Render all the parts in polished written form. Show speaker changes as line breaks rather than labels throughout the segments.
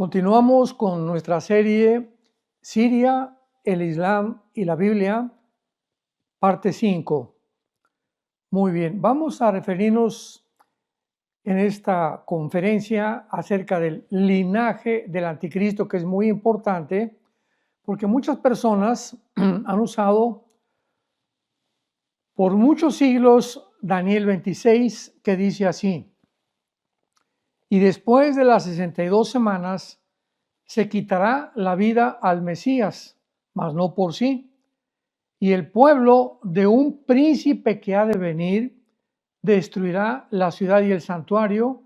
Continuamos con nuestra serie Siria, el Islam y la Biblia, parte 5. Muy bien, vamos a referirnos en esta conferencia acerca del linaje del anticristo, que es muy importante, porque muchas personas han usado por muchos siglos Daniel 26, que dice así: y después de las 62 semanas se quitará la vida al Mesías, mas no por sí. Y el pueblo de un príncipe que ha de venir destruirá la ciudad y el santuario,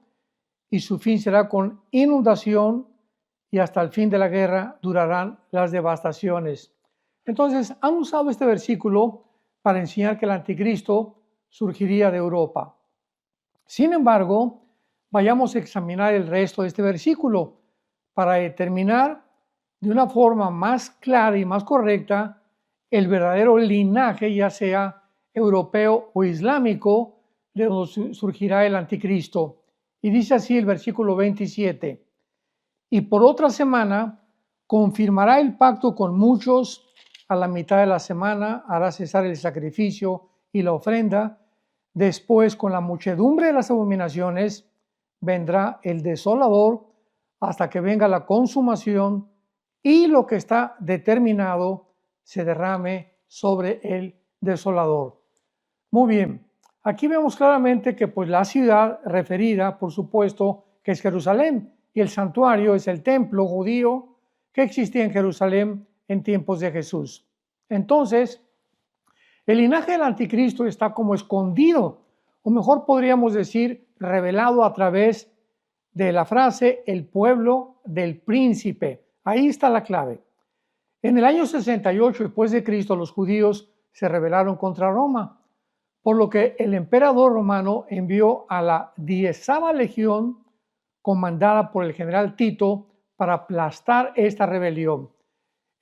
y su fin será con inundación, y hasta el fin de la guerra durarán las devastaciones. Entonces, han usado este versículo para enseñar que el anticristo surgiría de Europa. Sin embargo, vayamos a examinar el resto de este versículo para determinar de una forma más clara y más correcta el verdadero linaje, ya sea europeo o islámico, de donde surgirá el anticristo. Y dice así el versículo 27: y por otra semana confirmará el pacto con muchos, a la mitad de la semana hará cesar el sacrificio y la ofrenda, después con la muchedumbre de las abominaciones vendrá el desolador hasta que venga la consumación y lo que está determinado se derrame sobre el desolador. Muy bien, aquí vemos claramente que pues la ciudad referida, por supuesto, que es Jerusalén, y el santuario es el templo judío que existía en Jerusalén en tiempos de Jesús. Entonces, el linaje del anticristo está como escondido, o mejor podríamos decir, revelado a través de la frase el pueblo del príncipe. Ahí está la clave. En el año 68 después de Cristo, los judíos se rebelaron contra Roma, por lo que el emperador romano envió a la 10ª legión, comandada por el general Tito, para aplastar esta rebelión.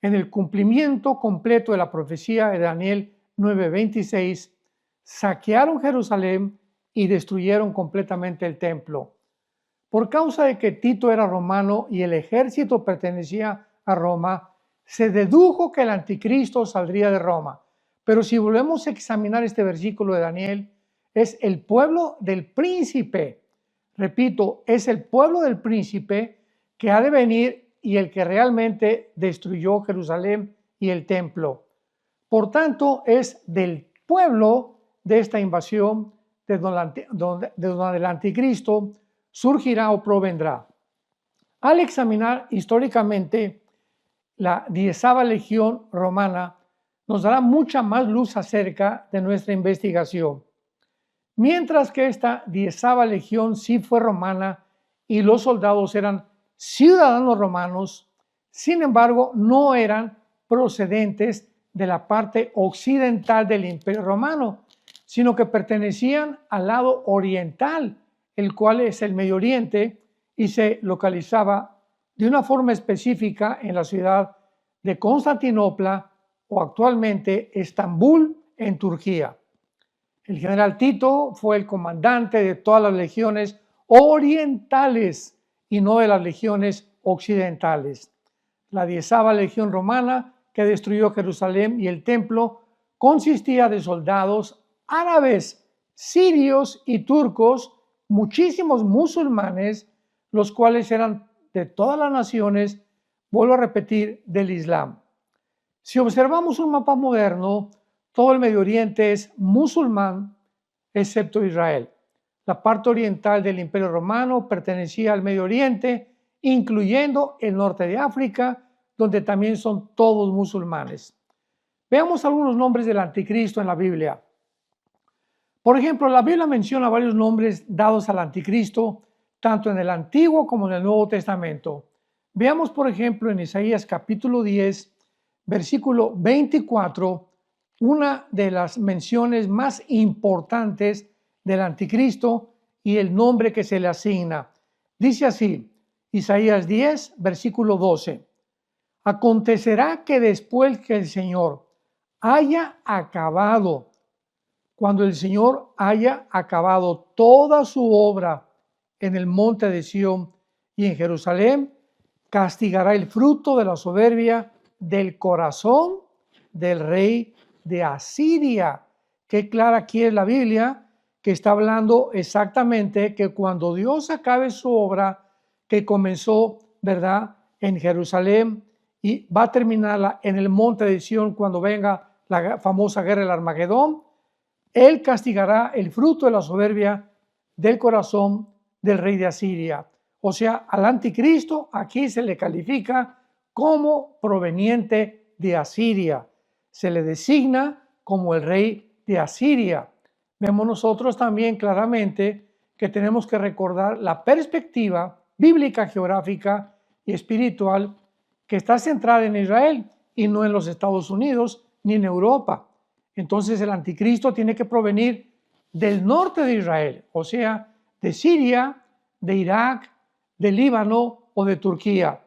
En el cumplimiento completo de la profecía de Daniel 9:26, saquearon Jerusalén y destruyeron completamente el templo. Por causa de que Tito era romano y el ejército pertenecía a Roma, se dedujo que el anticristo saldría de Roma. Pero si volvemos a examinar este versículo de Daniel, es el pueblo del príncipe. Repito, es el pueblo del príncipe que ha de venir y el que realmente destruyó Jerusalén y el templo. Por tanto, es del pueblo de esta invasión de donde el anticristo surgirá o provendrá. Al examinar históricamente la 10ª legión romana, nos dará mucha más luz acerca de nuestra investigación. Mientras que esta 10ª legión sí fue romana y los soldados eran ciudadanos romanos, sin embargo no eran procedentes de la parte occidental del Imperio Romano, sino que pertenecían al lado oriental, el cual es el Medio Oriente, y se localizaba de una forma específica en la ciudad de Constantinopla o actualmente Estambul, en Turquía. El general Tito fue el comandante de todas las legiones orientales y no de las legiones occidentales. La 10ª legión romana, que destruyó Jerusalén y el templo, consistía de soldados árabes, sirios y turcos, muchísimos musulmanes, los cuales eran de todas las naciones, vuelvo a repetir, del Islam. Si observamos un mapa moderno, todo el Medio Oriente es musulmán, excepto Israel. La parte oriental del Imperio Romano pertenecía al Medio Oriente, incluyendo el norte de África, donde también son todos musulmanes. Veamos algunos nombres del anticristo en la Biblia. Por ejemplo, la Biblia menciona varios nombres dados al anticristo, tanto en el Antiguo como en el Nuevo Testamento. Veamos, por ejemplo, en Isaías capítulo 10, versículo 24, una de las menciones más importantes del anticristo y el nombre que se le asigna. Dice así, Isaías 10, versículo 12. Acontecerá que después que el Señor haya acabado, cuando el Señor haya acabado toda su obra en el monte de Sión y en Jerusalén, castigará el fruto de la soberbia del corazón del rey de Asiria. Qué clara aquí es la Biblia, que está hablando exactamente que cuando Dios acabe su obra que comenzó, ¿verdad?, en Jerusalén, y va a terminarla en el monte de Sión cuando venga la famosa guerra del Armagedón, Él castigará el fruto de la soberbia del corazón del rey de Asiria. O sea, al anticristo aquí se le califica como proveniente de Asiria. Se le designa como el rey de Asiria. Vemos nosotros también claramente que tenemos que recordar la perspectiva bíblica, geográfica y espiritual que está centrada en Israel y no en los Estados Unidos ni en Europa. Entonces el anticristo tiene que provenir del norte de Israel, o sea, de Siria, de Irak, de Líbano o de Turquía,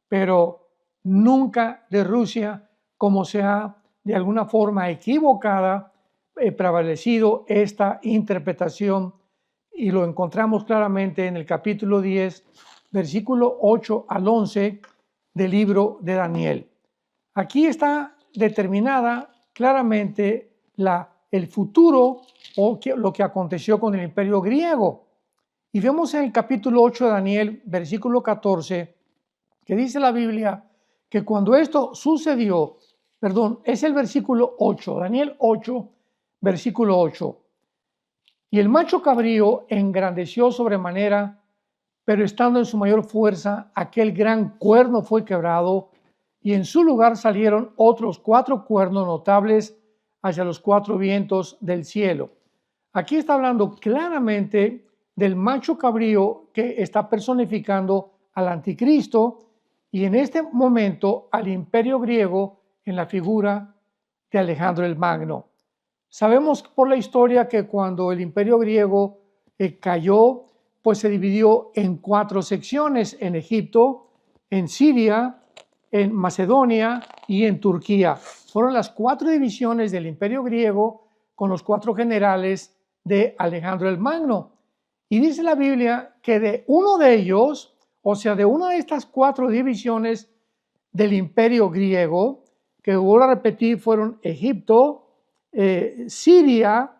pero nunca de Rusia, como se ha de alguna forma equivocada prevalecido esta interpretación, y lo encontramos claramente en el capítulo 10, versículo 8 al 11 del libro de Daniel. Aquí está determinada claramente el futuro o lo que aconteció con el imperio griego. Y vemos en el capítulo 8 de Daniel, versículo 14, que dice la Biblia que cuando esto sucedió, es el versículo 8, Daniel 8, versículo 8. Y el macho cabrío engrandeció sobremanera, pero estando en su mayor fuerza, aquel gran cuerno fue quebrado, y en su lugar salieron otros 4 cuernos notables hacia los 4 vientos del cielo. Aquí está hablando claramente del macho cabrío que está personificando al anticristo y en este momento al imperio griego en la figura de Alejandro el Magno. Sabemos por la historia que cuando el imperio griego cayó, pues se dividió en 4 secciones: en Egipto, en Siria, en Macedonia y en Turquía. Fueron las 4 divisiones del imperio griego con los 4 generales de Alejandro el Magno. Y dice la Biblia que de uno de ellos, o sea, de una de estas 4 divisiones del imperio griego, que vuelvo a repetir, fueron Egipto, Siria,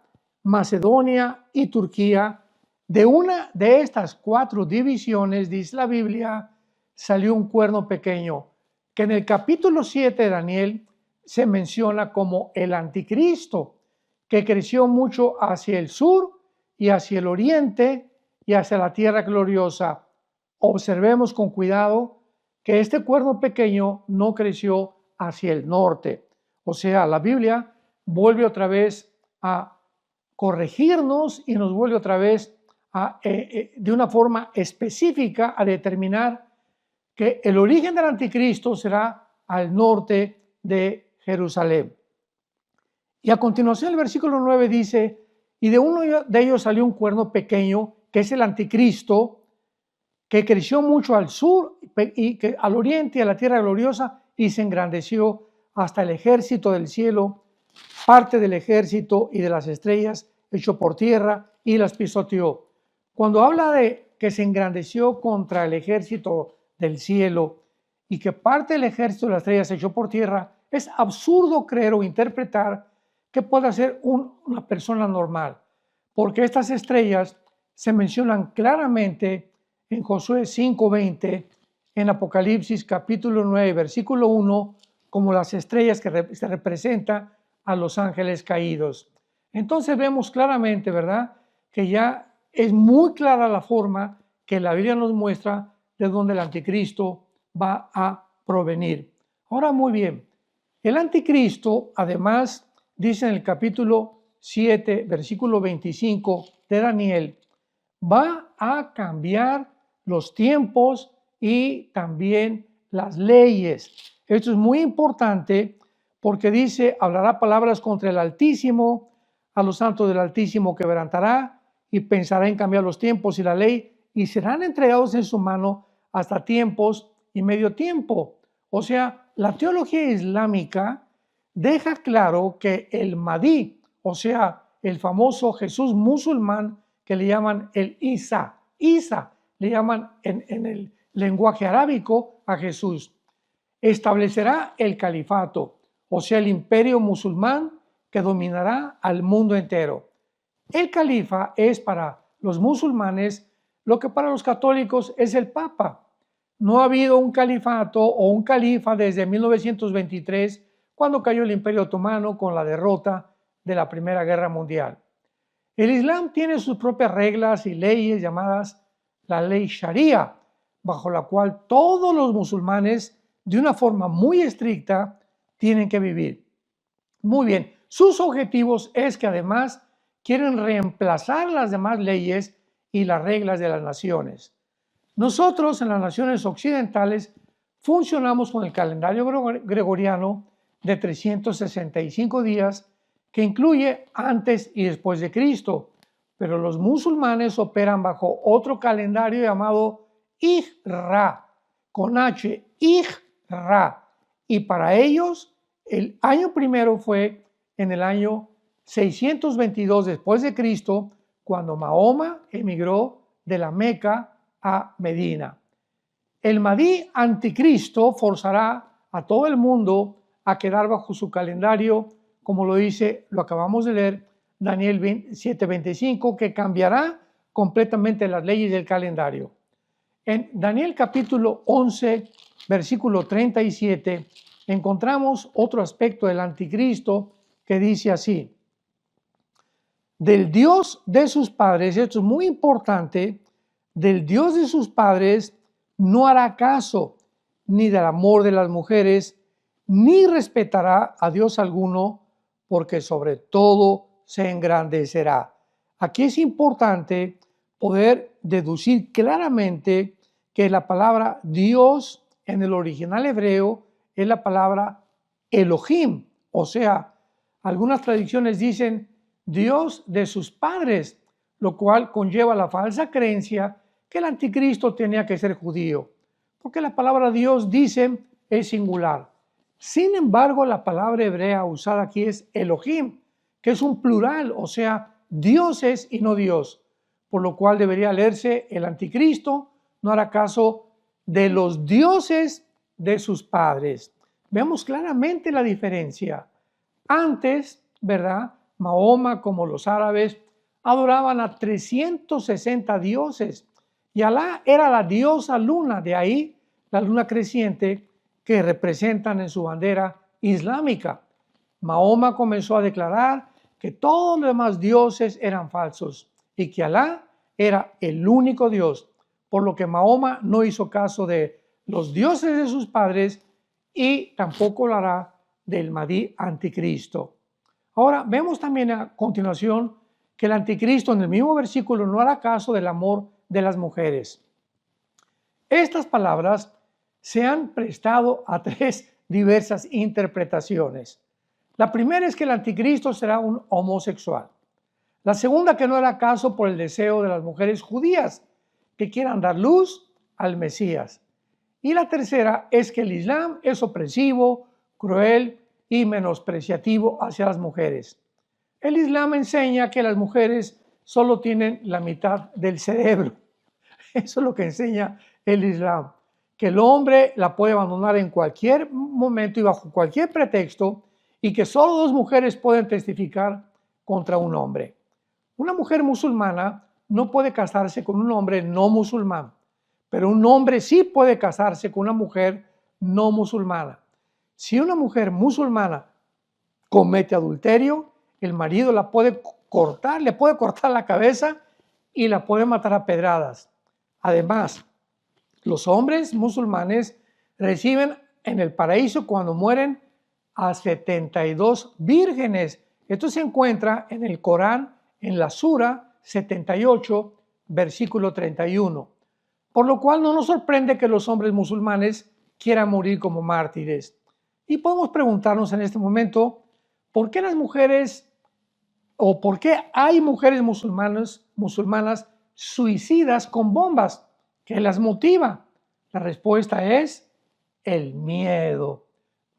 Macedonia y Turquía. De una de estas 4 divisiones, dice la Biblia, salió un cuerno pequeño, que en el capítulo 7 de Daniel se menciona como el anticristo, que creció mucho hacia el sur y hacia el oriente y hacia la tierra gloriosa. Observemos con cuidado que este cuerno pequeño no creció hacia el norte. O sea, la Biblia vuelve otra vez a corregirnos y nos vuelve otra vez de una forma específica a determinar que el origen del anticristo será al norte de Jerusalén. Y a continuación el versículo 9 dice, y de uno de ellos salió un cuerno pequeño, que es el anticristo, que creció mucho al sur y que al oriente y a la tierra gloriosa, y se engrandeció hasta el ejército del cielo, parte del ejército y de las estrellas, echó por tierra y las pisoteó. Cuando habla de que se engrandeció contra el ejército del cielo y que parte del ejército de las estrellas se echó por tierra, es absurdo creer o interpretar que pueda ser una persona normal, porque estas estrellas se mencionan claramente en Josué 5:20, en Apocalipsis capítulo 9, versículo 1, como las estrellas que se representan a los ángeles caídos. Entonces vemos claramente, ¿verdad?, que ya es muy clara la forma que la Biblia nos muestra de dónde el anticristo va a provenir. Ahora, muy bien, el anticristo, además, dice en el capítulo 7, versículo 25 de Daniel, va a cambiar los tiempos y también las leyes. Esto es muy importante porque dice, hablará palabras contra el Altísimo, a los santos del Altísimo quebrantará y pensará en cambiar los tiempos y la ley, y serán entregados en su mano hasta tiempos y medio tiempo. O sea, la teología islámica deja claro que el Mahdi, o sea, el famoso Jesús musulmán que le llaman el Isa le llaman en lenguaje arábico, a Jesús. Establecerá el califato, o sea, el imperio musulmán que dominará al mundo entero. El califa es para los musulmanes lo que para los católicos es el papa. No ha habido un califato o un califa desde 1923, cuando cayó el Imperio Otomano con la derrota de la Primera Guerra Mundial. El Islam tiene sus propias reglas y leyes llamadas la ley Sharia, bajo la cual todos los musulmanes, de una forma muy estricta, tienen que vivir. Muy bien, sus objetivos es que además quieren reemplazar las demás leyes y las reglas de las naciones. Nosotros en las naciones occidentales funcionamos con el calendario gregoriano de 365 días que incluye antes y después de Cristo, pero los musulmanes operan bajo otro calendario llamado Hijra, con H, Hijra, y para ellos el año primero fue en el año 622 después de Cristo, cuando Mahoma emigró de la Meca a Medina. El Mahdi anticristo forzará a todo el mundo a quedar bajo su calendario, como lo dice, lo acabamos de leer, Daniel 7:25, que cambiará completamente las leyes del calendario. En Daniel capítulo 11, versículo 37, encontramos otro aspecto del anticristo que dice así: del Dios de sus padres, esto es muy importante, del Dios de sus padres no hará caso, ni del amor de las mujeres, ni respetará a Dios alguno, porque sobre todo se engrandecerá. Aquí es importante poder deducir claramente que la palabra Dios en el original hebreo es la palabra Elohim, o sea, algunas traducciones dicen Dios de sus padres, lo cual conlleva la falsa creencia que el anticristo tenía que ser judío, porque la palabra Dios, dicen, es singular. Sin embargo, la palabra hebrea usada aquí es Elohim, que es un plural, o sea, dioses y no Dios, por lo cual debería leerse el anticristo no hará caso de los dioses de sus padres. Vemos claramente la diferencia. Antes, ¿verdad? Mahoma, como los árabes, adoraban a 360 dioses y Alá era la diosa luna, de ahí la luna creciente que representan en su bandera islámica. Mahoma comenzó a declarar que todos los demás dioses eran falsos y que Alá era el único Dios, por lo que Mahoma no hizo caso de los dioses de sus padres y tampoco lo hará del Mahdi anticristo. Ahora vemos también a continuación que el anticristo en el mismo versículo no hará caso del amor de las mujeres. Estas palabras se han prestado a tres diversas interpretaciones. La primera es que el anticristo será un homosexual. La segunda, que no hará caso por el deseo de las mujeres judías que quieran dar luz al Mesías. Y la tercera es que el Islam es opresivo, cruel y menospreciativo hacia las mujeres. El Islam enseña que las mujeres solo tienen la mitad del cerebro. Eso es lo que enseña el Islam. Que el hombre la puede abandonar en cualquier momento y bajo cualquier pretexto, y que solo dos mujeres pueden testificar contra un hombre. Una mujer musulmana no puede casarse con un hombre no musulmán, pero un hombre sí puede casarse con una mujer no musulmana. Si una mujer musulmana comete adulterio, el marido la puede cortar, le puede cortar la cabeza y la puede matar a pedradas. Además, los hombres musulmanes reciben en el paraíso cuando mueren a 72 vírgenes. Esto se encuentra en el Corán, en la Sura 78, versículo 31. Por lo cual no nos sorprende que los hombres musulmanes quieran morir como mártires. Y podemos preguntarnos en este momento, ¿por qué las mujeres o por qué hay mujeres musulmanas suicidas con bombas? ¿Qué las motiva? La respuesta es el miedo.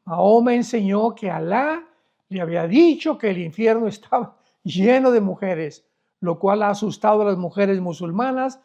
Mahoma enseñó que Alá le había dicho que el infierno estaba lleno de mujeres, lo cual ha asustado a las mujeres musulmanas.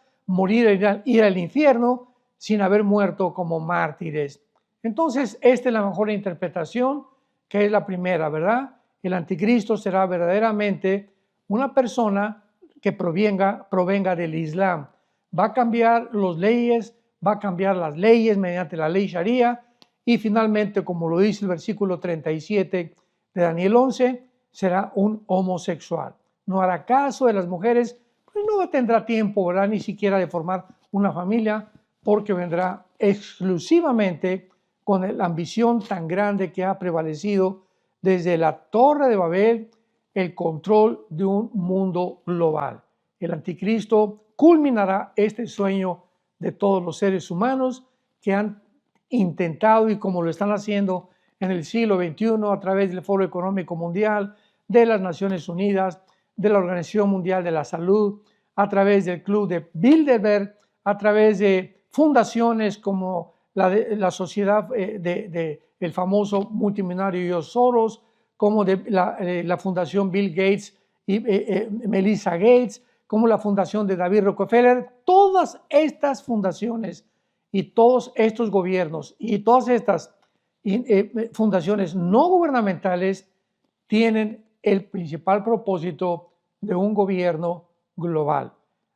Ir al infierno sin haber muerto como mártires. Entonces, esta es la mejor interpretación, que es la primera, ¿verdad? El anticristo será verdaderamente una persona que provenga del Islam. Va a cambiar las leyes mediante la ley Sharia, y finalmente, como lo dice el versículo 37 de Daniel 11, será un homosexual. No hará caso de las mujeres, pues no tendrá tiempo, ¿verdad?, ni siquiera de formar una familia, porque vendrá exclusivamente con la ambición tan grande que ha prevalecido desde la Torre de Babel, el control de un mundo global. El anticristo culminará este sueño de todos los seres humanos que han intentado, y como lo están haciendo en el siglo XXI a través del Foro Económico Mundial, de las Naciones Unidas, de la Organización Mundial de la Salud, a través del Club de Bilderberg, a través de fundaciones como la sociedad del famoso multimillonario George Soros, como de la Fundación Bill Gates y Melinda Gates, como la Fundación de David Rockefeller. Todas estas fundaciones y todos estos gobiernos y todas estas fundaciones no gubernamentales tienen el principal propósito de un gobierno global.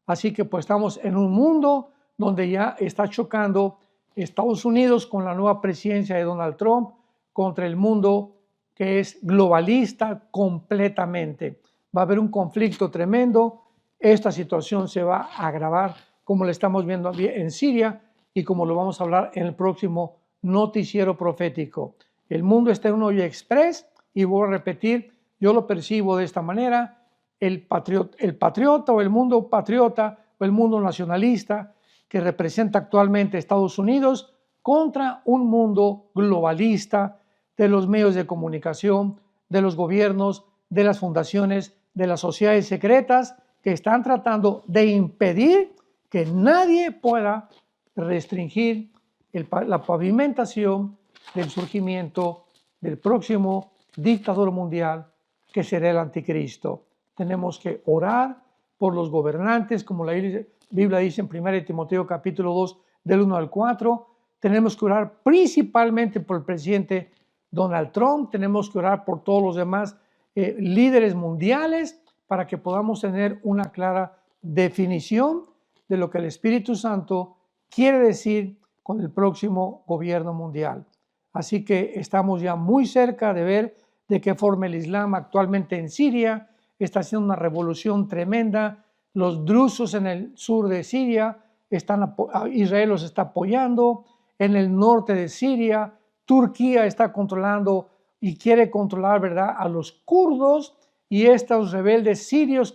Así que pues estamos en un mundo donde ya está chocando Estados Unidos con la nueva presidencia de Donald Trump contra el mundo que es globalista completamente. Va a haber un conflicto tremendo. Esta situación se va a agravar como lo estamos viendo en Siria y como lo vamos a hablar en el próximo noticiero profético. El mundo está en un hoyo express y voy a repetir, yo lo percibo de esta manera: el patriota o el mundo patriota o el mundo nacionalista que representa actualmente Estados Unidos contra un mundo globalista de los medios de comunicación, de los gobiernos, de las fundaciones, de las sociedades secretas que están tratando de impedir que nadie pueda restringir la pavimentación del surgimiento del próximo dictador mundial, que será el anticristo. Tenemos que orar por los gobernantes, como la Biblia dice en 1 Timoteo capítulo 2, del 1 al 4. Tenemos que orar principalmente por el presidente Donald Trump. Tenemos que orar por todos los demás líderes mundiales para que podamos tener una clara definición de lo que el Espíritu Santo quiere decir con el próximo gobierno mundial. Así que estamos ya muy cerca de ver de qué forma el Islam actualmente en Siria está haciendo una revolución tremenda. Los drusos en el sur de Siria, Israel los está apoyando. En el norte de Siria, Turquía está controlando y quiere controlar, ¿verdad?, a los kurdos y estos rebeldes sirios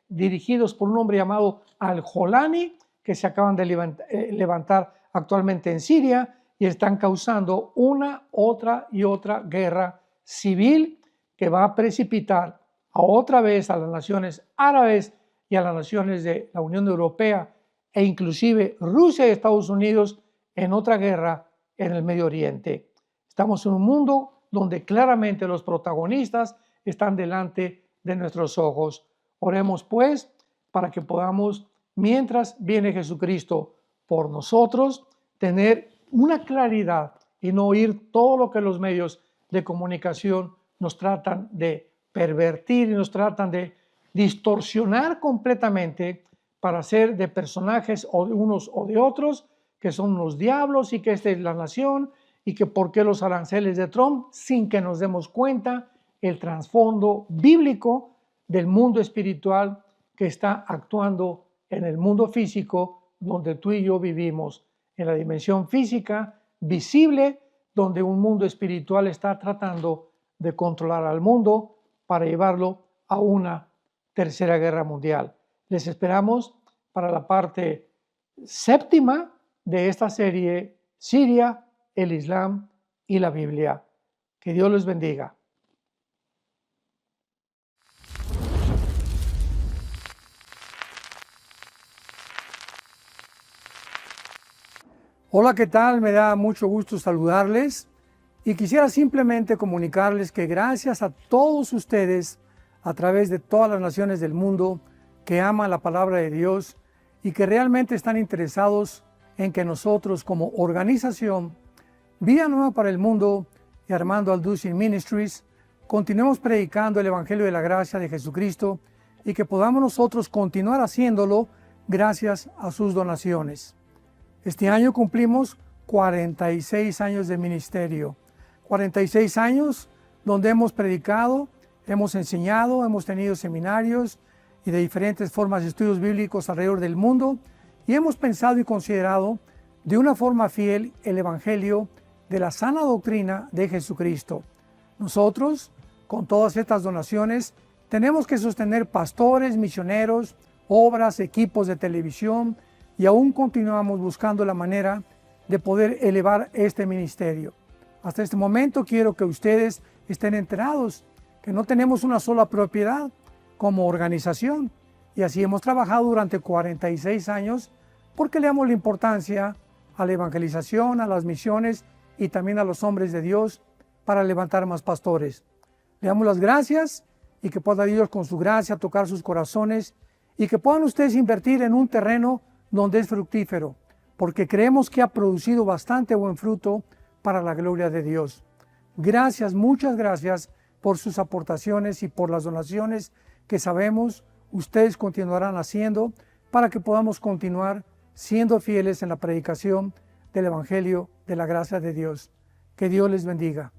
dirigidos por un hombre llamado Al-Jolani, que se acaban de levantar actualmente en Siria y están causando una, otra y otra guerra civil que va a precipitar otra vez a las naciones árabes y a las naciones de la Unión Europea e inclusive Rusia y Estados Unidos en otra guerra en el Medio Oriente. Estamos en un mundo donde claramente los protagonistas están delante de nuestros ojos. Oremos pues para que podamos, mientras viene Jesucristo por nosotros, tener una claridad y no oír todo lo que los medios de comunicación nos tratan de pervertir y nos tratan de distorsionar completamente para hacer de personajes o de unos o de otros, que son los diablos y que esta es la nación y que por qué los aranceles de Trump, sin que nos demos cuenta el trasfondo bíblico del mundo espiritual que está actuando en el mundo físico donde tú y yo vivimos, en la dimensión física visible, donde un mundo espiritual está tratando de controlar al mundo para llevarlo a una tercera guerra mundial. Les esperamos para la parte séptima de esta serie, Siria, el Islam y la Biblia. Que Dios les bendiga. Hola, ¿qué tal? Me da mucho gusto saludarles y quisiera simplemente comunicarles que gracias a todos ustedes a través de todas las naciones del mundo que aman la palabra de Dios y que realmente están interesados en que nosotros como organización, Vida Nueva para el Mundo y Armando Alducin Ministries, continuemos predicando el Evangelio de la Gracia de Jesucristo y que podamos nosotros continuar haciéndolo gracias a sus donaciones. Este año cumplimos 46 años de ministerio, 46 años donde hemos predicado, hemos enseñado, hemos tenido seminarios y de diferentes formas de estudios bíblicos alrededor del mundo y hemos pensado y considerado de una forma fiel el Evangelio de la sana doctrina de Jesucristo. Nosotros, con todas estas donaciones, tenemos que sostener pastores, misioneros, obras, equipos de televisión y aún continuamos buscando la manera de poder elevar este ministerio. Hasta este momento quiero que ustedes estén enterados que no tenemos una sola propiedad como organización y así hemos trabajado durante 46 años porque le damos la importancia a la evangelización, a las misiones y también a los hombres de Dios para levantar más pastores. Le damos las gracias y que pueda Dios con su gracia tocar sus corazones y que puedan ustedes invertir en un terreno donde es fructífero, porque creemos que ha producido bastante buen fruto para la gloria de Dios. Gracias, muchas gracias por sus aportaciones y por las donaciones que sabemos ustedes continuarán haciendo para que podamos continuar siendo fieles en la predicación del Evangelio de la gracia de Dios. Que Dios les bendiga.